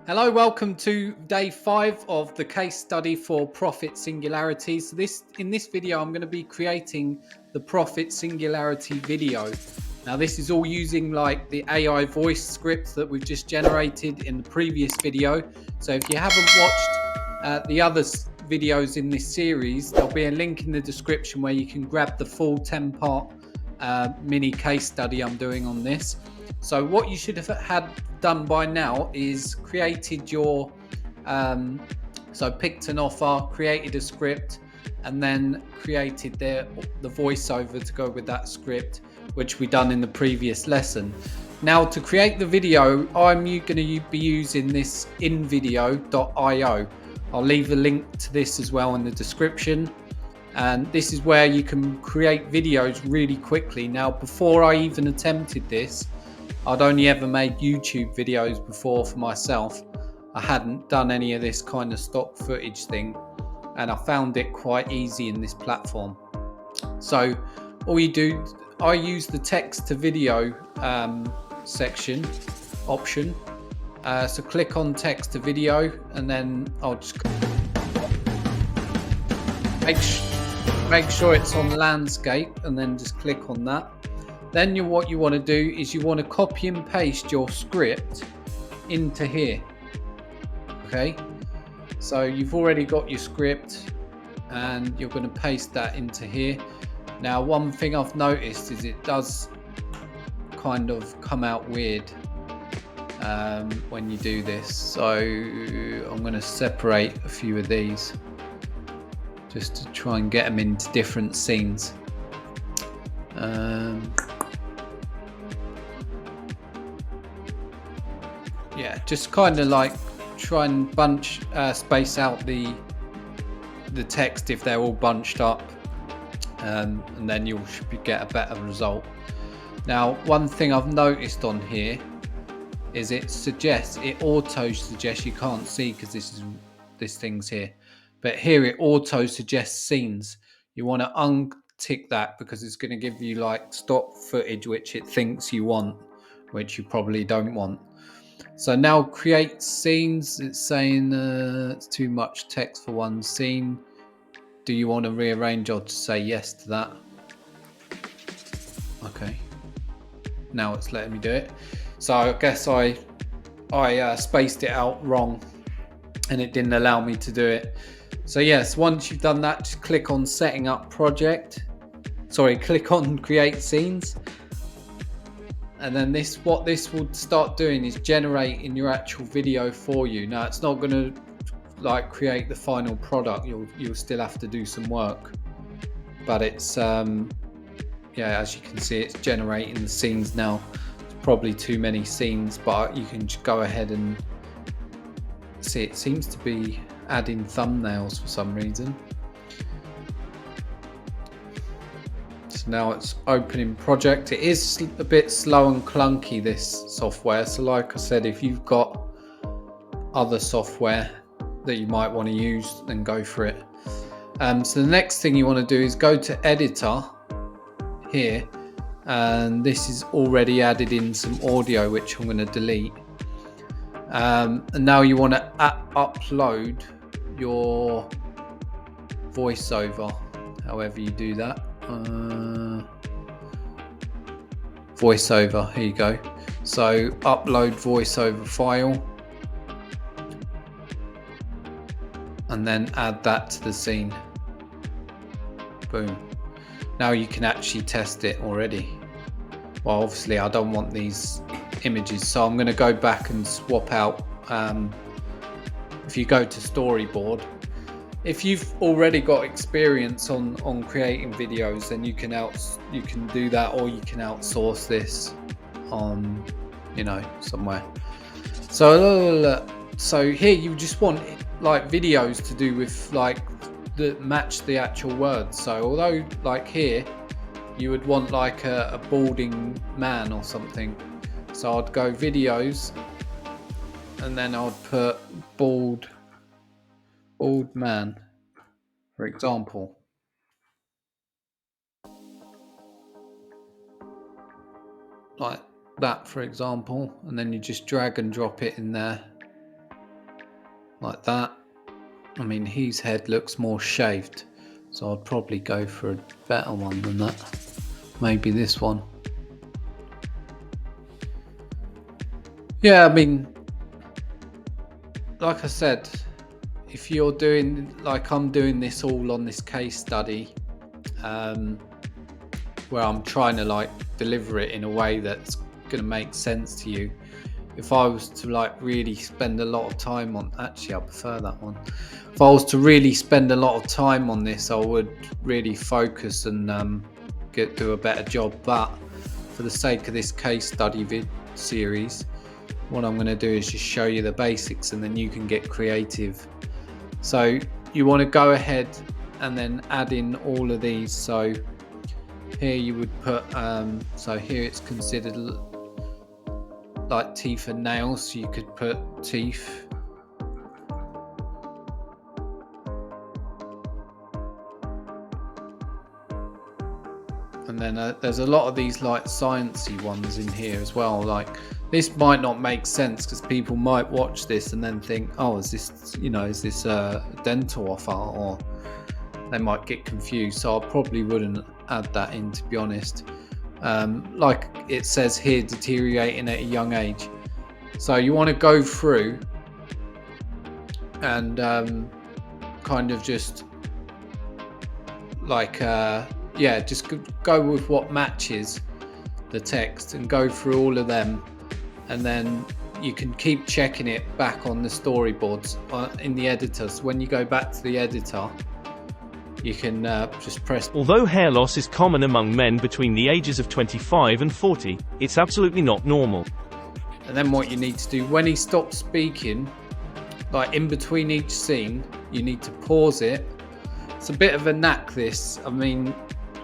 Hello, welcome to day 5 of the case study for profit singularity. So in this video, I'm going to be creating the profit singularity video. Now, this is all using like the AI voice script that we've just generated in the previous video. So if you haven't watched the other videos in this series, there'll be a link in the description where you can grab the full 10-part mini case study I'm doing on this. So what you should have had done by now is created your so picked an offer, created a script, and then created the voiceover to go with that script, which we done in the previous lesson. Now, to create the video, I'm going to be using this invideo.io. I'll leave a link to this as well in the description. And this is where you can create videos really quickly. Now, before I even attempted this, I'd only ever made YouTube videos before for myself. I hadn't done any of this kind of stock footage thing, and I found it quite easy in this platform. So all you do, I use the text to video section option. So click on text to video, and then I'll just make sure it's on landscape, and then just click on that. Then what you want to do is you want to copy and paste your script into here. Okay, so you've already got your script and you're going to paste that into here. Now, one thing I've noticed is it does kind of come out weird when you do this. So I'm going to separate a few of these just to try and get them into different scenes. Yeah, just kind of like try and space out the text if they're all bunched up, and then you should get a better result. Now, one thing I've noticed on here is it auto suggests, you can't see because this thing's here, but here it auto suggests scenes. You want to untick that because it's going to give you like stock footage which it thinks you want, which you probably don't want. So now create scenes. It's saying it's too much text for one scene. Do you want to rearrange? Or to say yes to that? Okay. Now it's letting me do it. So I guess I spaced it out wrong and it didn't allow me to do it. So yes, once you've done that, just click on setting up project. Click on create scenes. And then what this will start doing is generating your actual video for you. Now, it's not going to like create the final product. You'll still have to do some work, but it's yeah, as you can see, it's generating the scenes now. It's probably too many scenes, but you can just go ahead and see it seems to be adding thumbnails for some reason. Now it's opening project. It is a bit slow and clunky, this software, so like I said, if you've got other software that you might want to use, then go for it. So the next thing you want to do is go to editor here, and this is already added in some audio which I'm going to delete, and now you want to upload your voiceover, however you do that. Voiceover, here you go. So upload voiceover file and then add that to the scene. Boom. Now you can actually test it already. Well, obviously I don't want these images, so I'm going to go back and swap out. If you go to storyboard, if you've already got experience on creating videos, then you can do that, or you can outsource this on, somewhere. So here you just want like videos to do with like that match the actual words. So although like here you would want like a balding man or something, so I'd go videos and then I'd put bald man, for example. Like that, for example, and then you just drag and drop it in there. like that. I mean, his head looks more shaved, so I'd probably go for a better one than that. Maybe this one. Yeah, I mean, like I said, if you're doing, like I'm doing this all on this case study, where I'm trying to like deliver it in a way that's going to make sense to you. If I was to like really spend a lot of time on, actually I prefer that one. If I was to really spend a lot of time on this, I would really focus and do a better job. But for the sake of this case study series, what I'm going to do is just show you the basics, and then you can get creative. So you want to go ahead and then add in all of these. So here you would put, so here it's considered like teeth and nails, so you could put teeth. And then there's a lot of these like sciencey ones in here as well. Like this might not make sense because people might watch this and then think, oh, is this, you know, is this a dental offer? Or they might get confused. So I probably wouldn't add that in, to be honest. Like it says here, deteriorating at a young age. So you want to go through and kind of just like yeah, just go with what matches the text and go through all of them, and then you can keep checking it back on the storyboards in the editor. So when you go back to the editor, you can just press. Although hair loss is common among men between the ages of 25 and 40, it's absolutely not normal. And then what you need to do, when he stops speaking, like in between each scene, you need to pause it. It's a bit of a knack, this. I mean,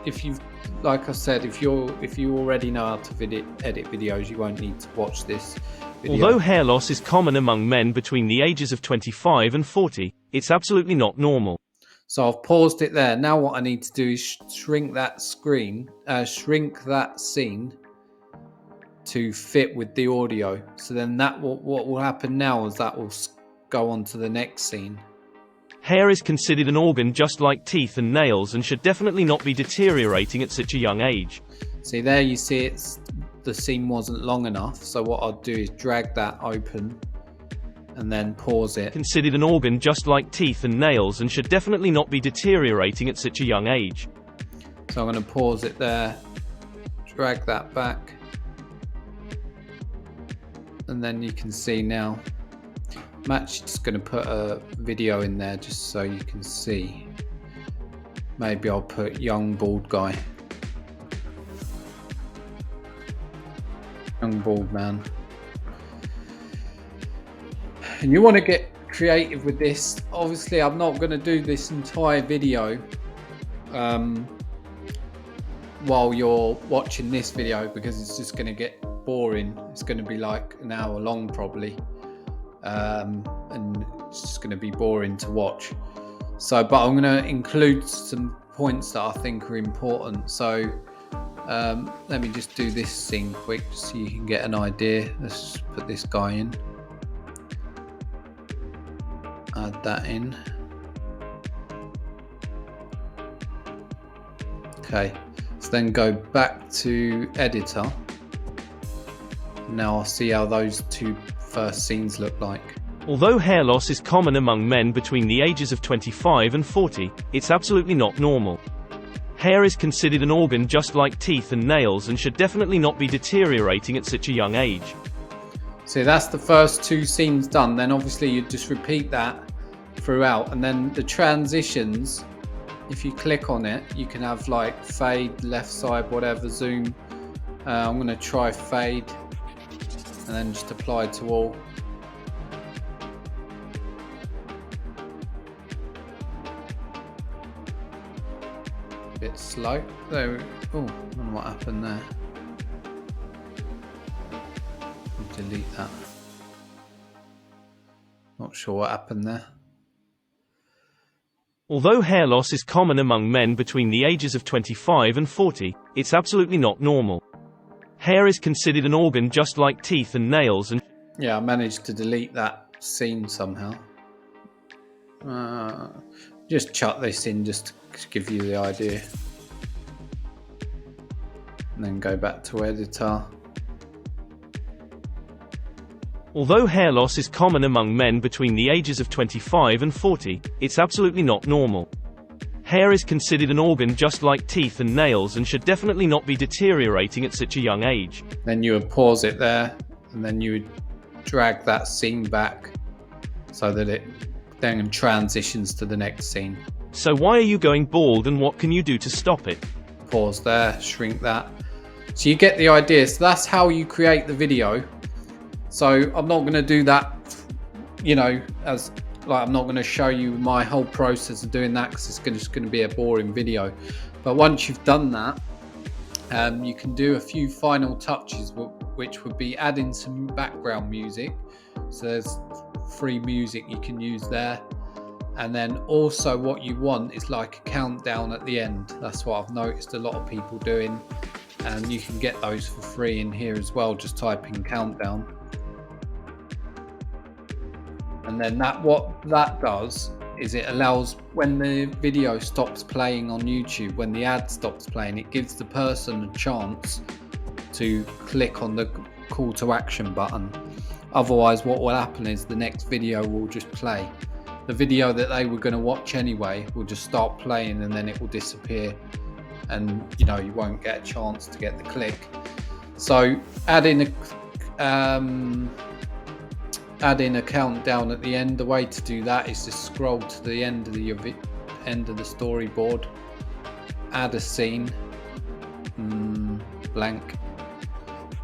if you've, like I said, if you already know how to edit videos, you won't need to watch this video. Although hair loss is common among men between the ages of 25 and 40, it's absolutely not normal. So I've paused it there. Now what I need to do is shrink that scene to fit with the audio. So then what will happen now is that will go on to the next scene. Hair is considered an organ just like teeth and nails and should definitely not be deteriorating at such a young age. See there, you see the scene wasn't long enough. So what I'll do is drag that open and then pause it. Considered an organ just like teeth and nails and should definitely not be deteriorating at such a young age. So I'm going to pause it there, drag that back, and then you can see now. I'm actually just going to put a video in there just so you can see. Maybe I'll put young bald guy. Young bald man. And you want to get creative with this. Obviously, I'm not going to do this entire video while you're watching this video, because it's just going to get boring. It's going to be like an hour long probably. And it's just going to be boring to watch. So, but I'm going to include some points that I think are important. So let me just do this scene quick so you can get an idea. Let's just put this guy in, add that in. Okay, so then go back to editor. Now I'll see how those two first scenes look like. Although hair loss is common among men between the ages of 25 and 40, it's absolutely not normal. Hair is considered an organ just like teeth and nails and should definitely not be deteriorating at such a young age. So that's the first two scenes done. Then obviously you just repeat that throughout, and then the transitions, if you click on it, you can have like fade, left side, whatever, zoom. I'm going to try fade and then just apply to all. Bit slow. There. Oh, I don't know what happened there. Delete that. Not sure what happened there. Although hair loss is common among men between the ages of 25 and 40, it's absolutely not normal. Hair is considered an organ just like teeth and nails and... Yeah, I managed to delete that scene somehow. Just chuck this in just to give you the idea. And then go back to editor. Although hair loss is common among men between the ages of 25 and 40, it's absolutely not normal. Hair is considered an organ just like teeth and nails and should definitely not be deteriorating at such a young age. Then you would pause it there, and then you would drag that scene back so that it then transitions to the next scene. So why are you going bald, and what can you do to stop it? Pause there, shrink that. So you get the idea. So that's how you create the video. So I'm not going to do that, you know, as like I'm not going to show you my whole process of doing that because it's just going to be a boring video. But once you've done that, you can do a few final touches, which would be adding some background music. So there's free music you can use there. And then also what you want is like a countdown at the end. That's what I've noticed a lot of people doing. And you can get those for free in here as well. Just type in countdown. And then what that does is it allows when the video stops playing on YouTube, when the ad stops playing, it gives the person a chance to click on the call to action button. Otherwise, what will happen is the next video will just play. The video that they were going to watch anyway will just start playing, and then it will disappear, and you know, you won't get a chance to get the click. So add in a countdown at the end. The way to do that is to scroll to the end of the storyboard, add a scene, blank,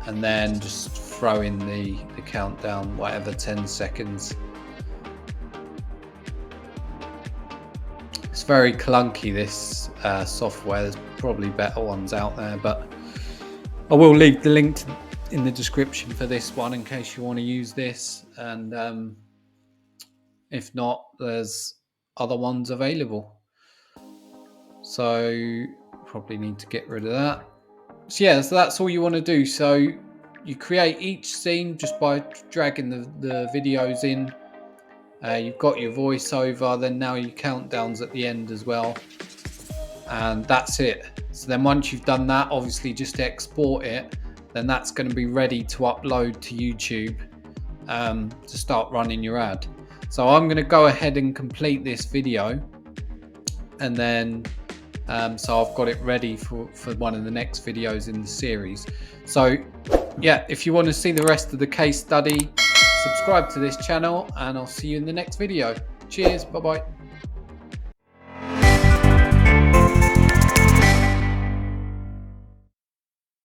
and then just throw in the countdown, whatever, 10 seconds. It's very clunky, this software. There's probably better ones out there, but I will leave the link in the description for this one in case you want to use this, and if not, there's other ones available. So probably need to get rid of that. So yeah, so that's all you want to do. So you create each scene just by dragging the videos in. You've got your voiceover, then now your countdowns at the end as well, and that's it. So then once you've done that, obviously just export it, then that's going to be ready to upload to YouTube to start running your ad. So I'm going to go ahead and complete this video, and then so I've got it ready for one of the next videos in the series. So yeah, if you want to see the rest of the case study, subscribe to this channel, and I'll see you in the next video. Cheers, bye bye.